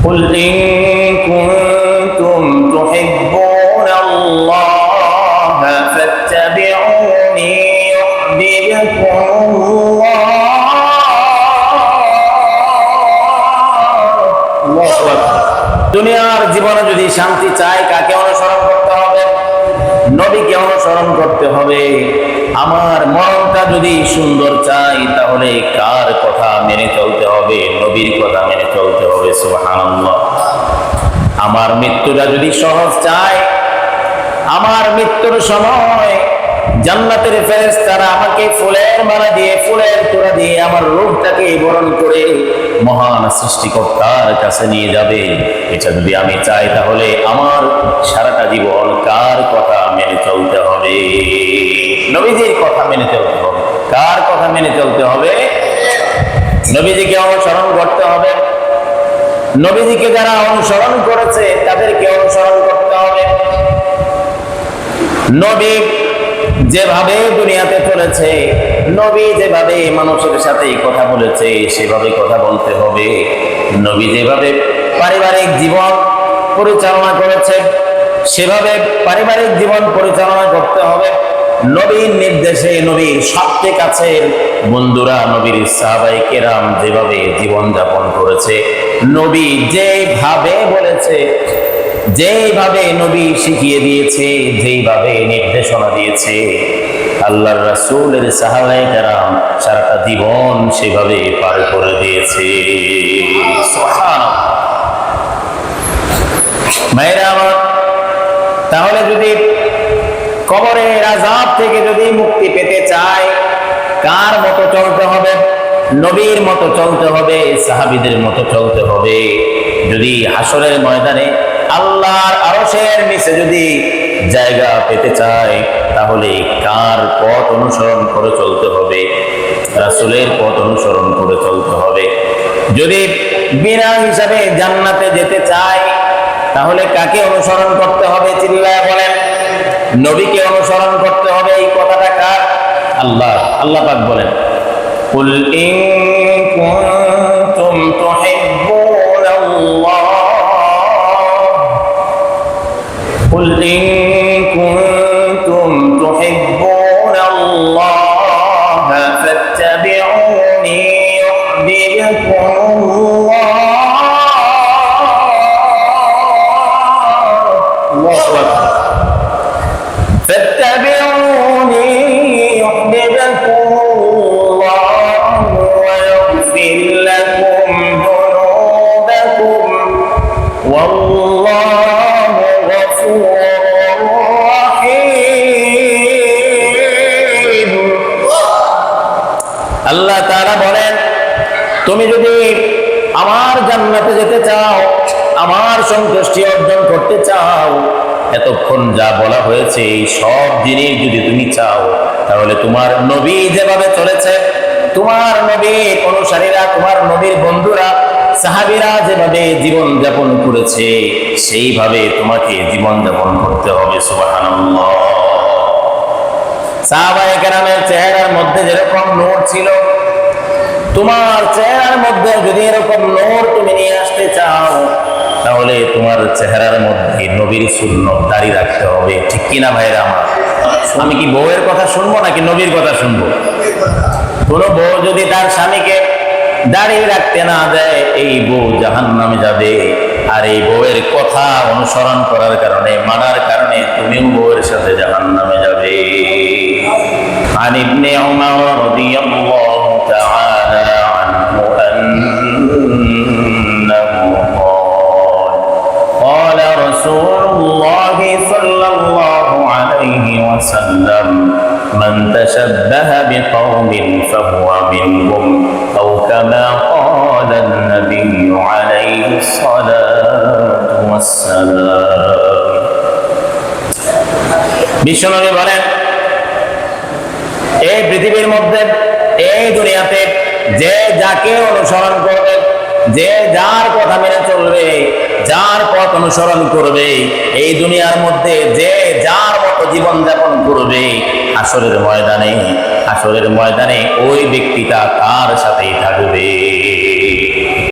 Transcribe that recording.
قل إن كنتم تحبون الله فاتبعوني يحببكم الله দুনিয়ার জীবনে যদি শান্তি চাই কাকে অনুসরণ করতে হবে? নবীকে অনুসরণ করতে হবে। আমার মনটা যদি সুন্দর চাই তাহলে কার কথা মেনে চলতে হবে? নবীর কথা মেনে চলতে হবে। সুবহানাল্লাহ। আমার মৃত্যুটা যদি সহজ চাই, আমার মৃত্যুর সময় জান্নাতের ফেরেশতারা আমাকে ফুলের মালা দিয়ে, ফুলের তোড়া দিয়ে আমার রূহটাকে বরণ করে মহান সৃষ্টিকর্তার কাছে নিয়ে যাবে। এটা যদি আমি চাই তাহলে আমার সারাটা জীবন কার কথা মেনে চলতে হবে? নবীজির কথা মেনে চলতে হবে। কার কথা মেনে চলতে হবে? নবীজিকে অনুসরণ করতে হবে। নবীজিকে যারা অনুসরণ করেছে তাদেরকে অনুসরণ করতে হবে। নবী যেভাবে দুনিয়াতে চলেছে, নবী যেভাবে মানুষের সাথে কথা বলেছে সেভাবে কথা বলতে হবে। নবী যেভাবে পারিবারিক জীবন পরিচালনা করেছে সেভাবে পারিবারিক জীবন পরিচালনা করতে হবে। নবীর নির্দেশে নবীর সবচেয়ে কাছের বন্ধুরা, নবীর সাহাবায়ে কেরাম যেভাবে জীবন যাপন করেছে, নবী যেভাবে বলেছে, যেভাবে নবী শিখিয়ে দিয়েছে, যেভাবে নির্দেশনা দিয়েছে, আল্লাহর রাসূলের সাহাবায়ে কেরাম সারাটা জীবন সেভাবে পার করে দিয়েছে। সুবহানাল্লাহ। ভাইরা আমার, তাহলে যদি কবরের আযাব থেকে যদি মুক্তি পেতে চাই, কার মতো চলতে হবে? নবীর মতো চলতে হবে, সাহাবীদের মতো চলতে হবে। যদি হাসরের ময়দানে আল্লাহর আরশের নিচে যদি জায়গা পেতে চাই তাহলে কার পথ অনুসরণ করে চলতে হবে? রাসূলের পথ অনুসরণ করে চলতে হবে। যদি বিনা হিসাবে জান্নাতে যেতে চাই তাহলে কাকে অনুসরণ করতে হবে? চিল্লায় বলেন। নবীকে অনুসরণ করতে হবে। এই কথাটা কার? আল্লাহ পাক বলেন, কুল ইন কুনতুম তুহিব্বুনাল্লাহ কুল ইন কুনতুম তুহিব্বুনাল্লাহ ফাত্তাবিউনি ইউহবিবকুমুল্লাহ। আল্লাহু আকবার। فاتبعوني يحببكم الله ويغفر لكم ذنوبكم والله غفور رحيم। আল্লাহ তাআলা বলেন, তুমি যদি আমার জান্নাতে যেতে চাও, আমার সন্তুষ্টি অর্জন করতে চাও, এতক্ষণ যা বলা হয়েছে এই সব জিনিস যদি তুমি চাও তাহলে তোমার নবী যেভাবে চলেছে, তোমার নবীর অনুসারীরা, তোমার নবীর বন্ধুরা, সাহাবীরা যেভাবে জীবন যাপন করেছে সেইভাবে তোমাকে জীবন যাপন করতে হবে। সুবহানাল্লাহ। সাহাবায়ে কেরামের চেহারার মধ্যে যেরকম নূর ছিল, তোমার চেহারার মধ্যে যদি এরকম নূর তুমি নিয়ে আসতে চাও তাহলে তোমার চেহারার মধ্যে নবীর সুন্নাত দাঁড়িয়ে রাখতে হবে। ঠিক কিনা ভাইরা আমার? আমি কি বউয়ের কথা শুনবো নাকি নবীর কথা শুনবো? কোন বউ যদি তার স্বামীকে দাঁড়িয়ে রাখতে না দেয়, এই বউ জাহান্নামে যাবে। আর এই বউয়ের কথা অনুসরণ করার কারণে, মানার কারণে তুমিও বউয়ের সাথে জাহান্নামে যাবে। আন ইবনে উমর রাদিয়াল্লাহু তাআলা আনহু قال رسول الله صلى الله عليه وسلم من تشبه بقوم فهو منهم أو كما قال النبي عليه الصلاة والسلام। বিশ্বনবী বলেন, এই পৃথিবীর মধ্যে, এই দুনিয়াতে যে যাকে অনুসরণ করবে, যে যার কথা মেনে চলবে, যার পথ অনুসরণ করবে, এই দুনিয়ার মধ্যে যে যার মতো জীবন যাপন করবে, হাসরের ময়দানে ওই ব্যক্তিটা তার সাথেই থাকবে।